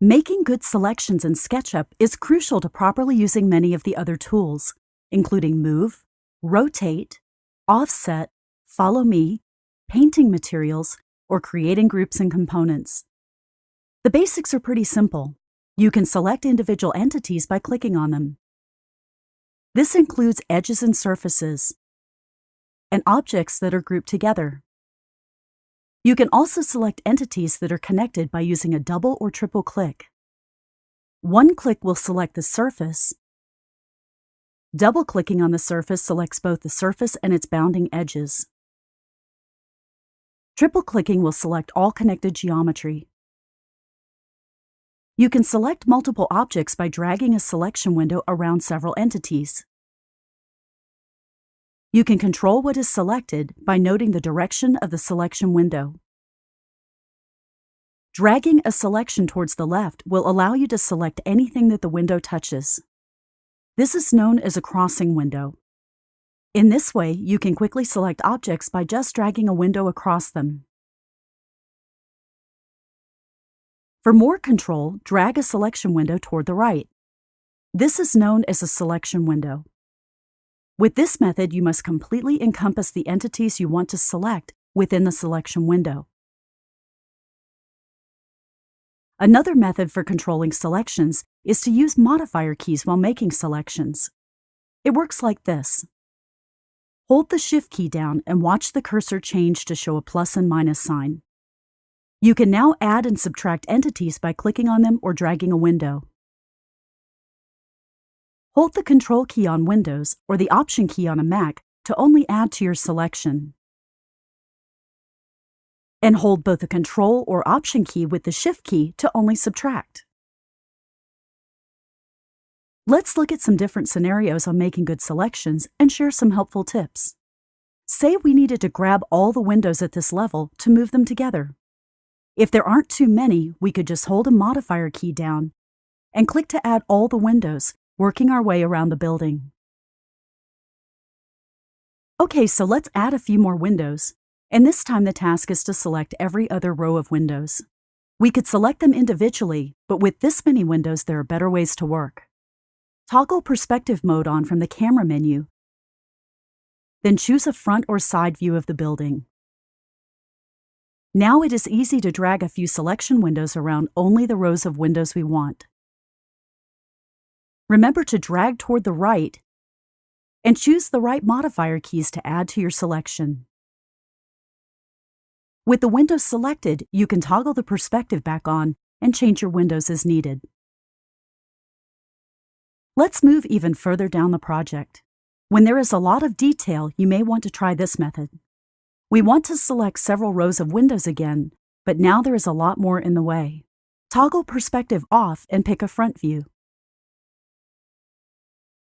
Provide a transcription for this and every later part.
Making good selections in SketchUp is crucial to properly using many of the other tools, including Move, Rotate, Offset, Follow Me, painting materials, or creating groups and components. The basics are pretty simple. You can select individual entities by clicking on them. This includes edges and surfaces, and objects that are grouped together. You can also select entities that are connected by using a double or triple click. One click will select the surface. Double-clicking on the surface selects both the surface and its bounding edges. Triple-clicking will select all connected geometry. You can select multiple objects by dragging a selection window around several entities. You can control what is selected by noting the direction of the selection window. Dragging a selection towards the left will allow you to select anything that the window touches. This is known as a crossing window. In this way, you can quickly select objects by just dragging a window across them. For more control, drag a selection window toward the right. This is known as a selection window. With this method, you must completely encompass the entities you want to select within the selection window. Another method for controlling selections is to use modifier keys while making selections. It works like this. Hold the Shift key down and watch the cursor change to show a plus and minus sign. You can now add and subtract entities by clicking on them or dragging a window. Hold the Control key on Windows or the Option key on a Mac to only add to your selection. And hold both the Control or Option key with the Shift key to only subtract. Let's look at some different scenarios on making good selections and share some helpful tips. Say we needed to grab all the windows at this level to move them together. If there aren't too many, we could just hold a modifier key down and click to add all the windows, working our way around the building. Okay, so let's add a few more windows, and this time the task is to select every other row of windows. We could select them individually, but with this many windows, there are better ways to work. Toggle perspective mode on from the camera menu, then choose a front or side view of the building. Now it is easy to drag a few selection windows around only the rows of windows we want. Remember to drag toward the right and choose the right modifier keys to add to your selection. With the windows selected, you can toggle the perspective back on and change your windows as needed. Let's move even further down the project. When there is a lot of detail, you may want to try this method. We want to select several rows of windows again, but now there is a lot more in the way. Toggle perspective off and pick a front view.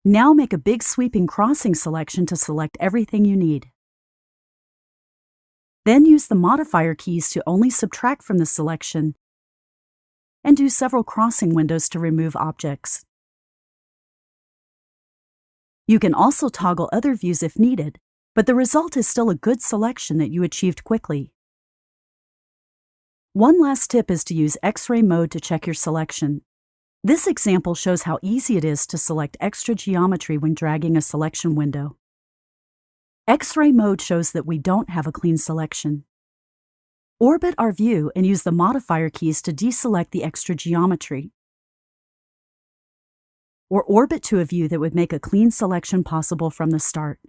Now make a big sweeping crossing selection to select everything you need. Then use the modifier keys to only subtract from the selection and do several crossing windows to remove objects. You can also toggle other views if needed, but the result is still a good selection that you achieved quickly. One last tip is to use X-ray mode to check your selection. This example shows how easy it is to select extra geometry when dragging a selection window. X-ray mode shows that we don't have a clean selection. Orbit our view and use the modifier keys to deselect the extra geometry. Or orbit to a view that would make a clean selection possible from the start.